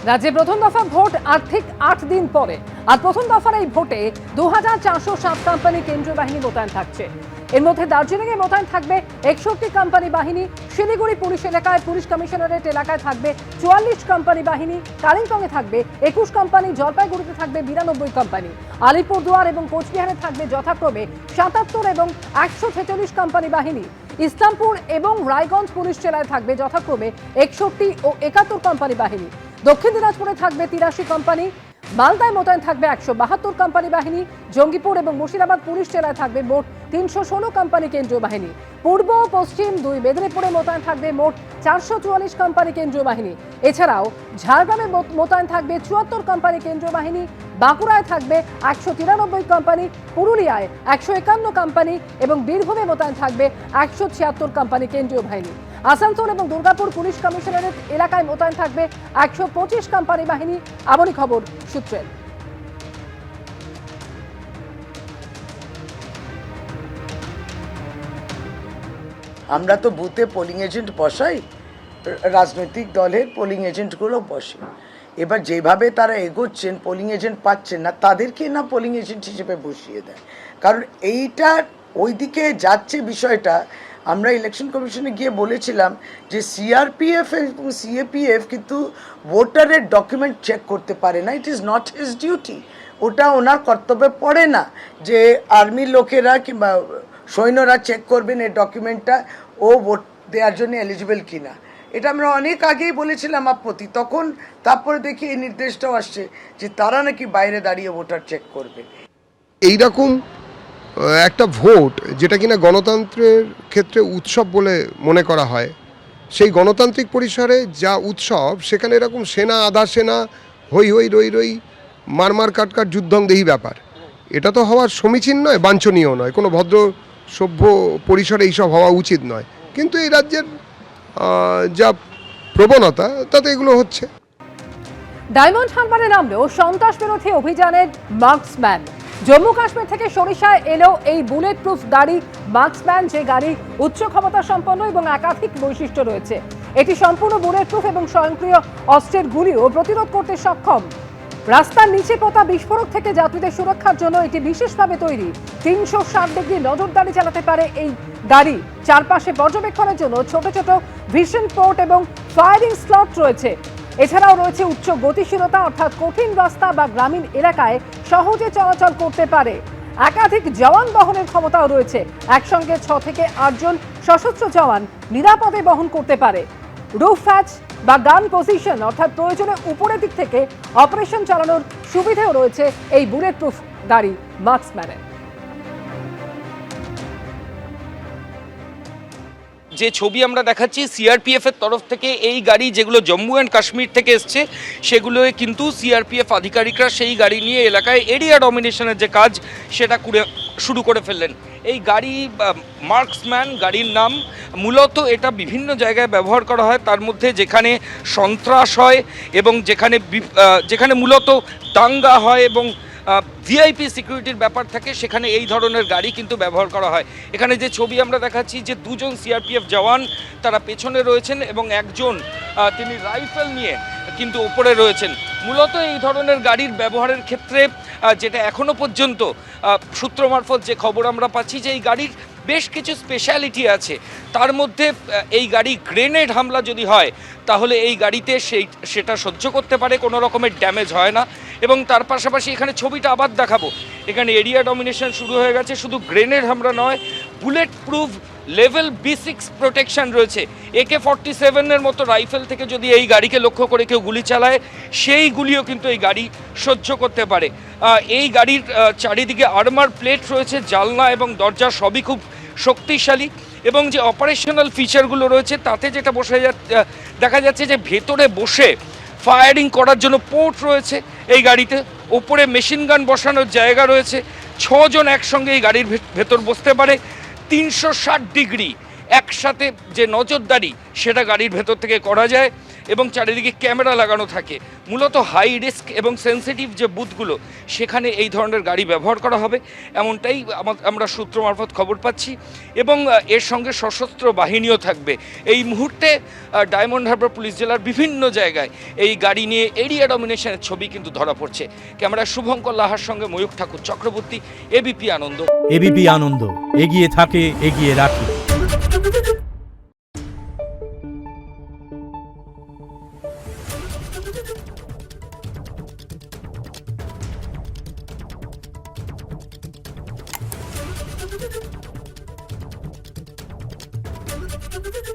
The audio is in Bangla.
রাজ্যে প্রথম দফা ভোট আর ঠিক ৮ দিন পরে আর প্রথম দফার এই ভোটে ২৪০৭ কোম্পানি কেন্দ্রীয় বাহিনী মোতায়েন থাকছে। এর মধ্যে দার্জিলিংয়ে মোতায়েন থাকবে ৬১ কোম্পানি বাহিনী, শিলিগুড়ি পুলিশ এলাকায় পুলিশ কমিশনারেট এলাকায় থাকবে ৪৪ কোম্পানি বাহিনী, কালিম্পংয়ে থাকবে ২১ কোম্পানি, জলপাইগুড়িতে থাকবে ৯২ কোম্পানি, আলিপুরদুয়ার এবং কোচবিহারে থাকবে যথাক্রমে ৭৭ এবং ১৪৬ কোম্পানি বাহিনী, ইসলামপুর এবং রায়গঞ্জ পুলিশ জেলায় থাকবে যথাক্রমে ৬১ ও ৭১ কোম্পানি বাহিনী, দক্ষিণ দিনাজপুরে থাকবে ৮৩ কোম্পানি, মালদায় মোতায়েন থাকবে ১৭২ কোম্পানি বাহিনী, জঙ্গিপুর এবং মুর্শিদাবাদ পুলিশ জেলায় থাকবে মোট ৩১৬ কোম্পানি কেন্দ্রীয় বাহিনী, পূর্ব ও পশ্চিম দুই মেদিনীপুরে মোতায়েন থাকবে মোট ৪৪৪ কোম্পানি কেন্দ্রীয় বাহিনী। এছাড়াও ঝাড়গ্রামে মোতায়েন থাকবে ৭৪ কোম্পানি কেন্দ্রীয় বাহিনী, বাঁকুড়ায় থাকবে ১৯৩ কোম্পানি, পুরুলিয়ায় ১৫১ কোম্পানি এবং বীরভূমে মোতায়েন থাকবে ১৭৬ কোম্পানি কেন্দ্রীয় বাহিনী। আসানসোল এবং দুর্গাপুর পুলিশ কমিশনারেট এলাকায় মোতায়েন থাকবে ১২৫ কোম্পানি বাহিনী। এমনই খবর সূত্রের। আমরা তো বুথে পোলিং এজেন্ট বসাই, রাজনৈতিক দলের পোলিং এজেন্টগুলো বসে। এবার যেভাবে তারা এগোচ্ছেন, পোলিং এজেন্ট পাচ্ছেন না, তাদেরকে না পোলিং এজেন্ট হিসেবে বসিয়ে দেয়। কারণ এইটা ওইদিকে যাচ্ছে বিষয়টা। আমরা ইলেকশন কমিশনে গিয়ে বলেছিলাম যে সিআরপিএফ এবং সিএপিএফ কিন্তু ভোটারের ডকুমেন্ট চেক করতে পারে না। It is not his duty. ওটা ওনার কর্তব্যে পড়ে না যে আর্মির লোকেরা কিংবা সৈন্যরা চেক করবেন এই ডকুমেন্টটা ও ভোট দেওয়ার জন্য এলিজিবল কিনা। এটা আমরা অনেক আগেই বলেছিলাম আপত্তি, তখন তারপরে দেখি এই নির্দেশটাও আসছে যে তারা নাকি বাইরে দাঁড়িয়ে ভোটার চেক করবে। এইরকম একটা ভোট যেটা কিনা গণতন্ত্রের ক্ষেত্রে উৎসব বলে মনে করা হয়, সেই গণতান্ত্রিক পরিসরে যা উৎসব, সেখানে এরকম সেনা আধা সেনা হই হই রই রই মারমার কাটকাট যুদ্ধংদেহী ব্যাপার, এটা তো হওয়ার সমীচীন নয়, বাঞ্ছনীয় নয়। কোনো ভদ্র সভ্য পরিসরে এইসব হওয়া উচিত নয়। কিন্তু এই রাজ্যের যা প্রবণতা, তাতে এগুলো হচ্ছে। ডায়মন্ড হারবারে নামলেও সন্ত্রাস বিরোধী অভিযানের মার্কসম্যান। জম্মু কাশ্মীর থেকে সরিষায় এলো এই বুলেট প্রুফ গাড়ি মার্কসম্যান, যে গাড়ি উচ্চ ক্ষমতা সম্পন্ন এবং একাধিক বৈশিষ্ট্য রয়েছে। এটি সম্পূর্ণ বুলেট প্রুফ এবং স্বয়ংক্রিয় অস্ত্রের গুলিও প্রতিরোধ করতে সক্ষম। রাস্তার নিচে পোতা বিস্ফোরক থেকে যাত্রীদের সুরক্ষার জন্য এটি বিশেষভাবে তৈরি। ৩৬০ ডিগ্রি নজরদারি চালাতে পারে এই গাড়ি। চারপাশে পর্যবেক্ষণের জন্য ছোট ছোট ভিশন পোর্ট এবং ফায়ারিং স্লট রয়েছে। এছাড়াও রয়েছে উচ্চ গতিশীলতা, অর্থাৎ কঠিন রাস্তা বা গ্রামীণ এলাকায় সহজে চলাচল করতে পারে। একাধিক জওয়ান বহনের ক্ষমতাও রয়েছে। একসঙ্গে ৬ থেকে ৮ জন সশস্ত্র জওয়ান নিরাপদে বহন করতে পারে। রুফ হ্যাচ বা গান পজিশন, অর্থাৎ প্রয়োজনে উপরের দিক থেকে অপারেশন চালানোর সুবিধাও রয়েছে এই বুলেট প্রুফ গাড়ি মার্কসম্যানের। যে ছবি আমরা দেখাচ্ছি সিআরপিএফ এর তরফ থেকে, এই গাড়ি যেগুলো জম্মু অ্যান্ড কাশ্মীর থেকে এসছে, সেগুলোয় কিন্তু সিআরপিএফ আধিকারিকরা সেই গাড়ি নিয়ে এলাকায় এরিয়া ডমিনেশনের যে কাজ সেটা শুরু করে ফেললেন। এই গাড়ি মার্কসম্যান গাড়ির নাম। মূলত এটা বিভিন্ন জায়গায় ব্যবহার করা হয়, তার মধ্যে যেখানে সন্ত্রাস হয় এবং যেখানে মূলত দাঙ্গা হয় এবং ভিআইপি সিকিউরিটির ব্যাপার থাকে, সেখানে এই ধরনের গাড়ি কিন্তু ব্যবহার করা হয়। এখানে যে ছবি আমরা দেখাচ্ছি, যে দুজন সিআরপিএফ জওয়ান তারা পেছনে রয়েছেন এবং একজন তিনি রাইফেল নিয়ে কিন্তু ওপরে রয়েছেন। মূলত এই ধরনের গাড়ির ব্যবহারের ক্ষেত্রে যেটা এখনো পর্যন্ত সূত্র মারফত যে খবর আমরা পাচ্ছি, যে এই গাড়ির বেশ কিছু স্পেশালিটি আছে। তার মধ্যে এই গাড়ি গ্রেনেড হামলা যদি হয় তাহলে এই গাড়িতে সেটা সহ্য করতে পারে, কোনো রকমের ড্যামেজ হয় না। এবং তার পাশাপাশি এখানে ছবিটা আবার দেখাবো, এখানে এরিয়া ডমিনেশন শুরু হয়ে গেছে। শুধু গ্রেনেড হামলা নয়, bullet proof level B6 protection রয়েছে। AK-47 মতো রাইফেল থেকে যদি এই গাড়িকে লক্ষ্য করে কেউ গুলি চালায়, সেই গুলিও কিন্তু এই গাড়ি সহ্য করতে পারে। এই গাড়ির চারিদিকে আর্মার প্লেট রয়েছে, জানলা এবং দরজা সবই খুব শক্তিশালী। এবং যে অপারেশনাল ফিচারগুলো রয়েছে, তাতে যেটা দেখা যাচ্ছে যে ভেতরে বসে ফায়ারিং করার জন্য পোর্ট রয়েছে এই গাড়িতে। ওপরে মেশিন গান বসানোর জায়গা রয়েছে। ৬ জন একসঙ্গে এই গাড়ির ভেতর বসতে পারে। ৩৬০ ডিগ্রি একসাথে যে নজরদারি, সেটা গাড়ির ভেতর থেকে করা যায়। এবং চারিদিকে ক্যামেরা লাগানো থাকে। মূলত হাই রিস্ক এবং সেনসিটিভ যে বুথগুলো সেখানে এই ধরনের গাড়ি ব্যবহার করা হবে, এমনটাই আমরা সূত্র মারফত খবর পাচ্ছি। এবং এর সঙ্গে সশস্ত্র বাহিনীও থাকবে। এই মুহূর্তে ডায়মন্ড হারবার পুলিশ জেলার বিভিন্ন জায়গায় এই গাড়ি নিয়ে এরিয়া ডমিনেশনের ছবি কিন্তু ধরা পড়ছে। ক্যামেরায় শুভঙ্কর লাহার সঙ্গে ময়ূখ ঠাকুর চক্রবর্তী, এবিপি আনন্দ। এবিপি আনন্দ, এগিয়ে থাকে, এগিয়ে রাখে। Thank you.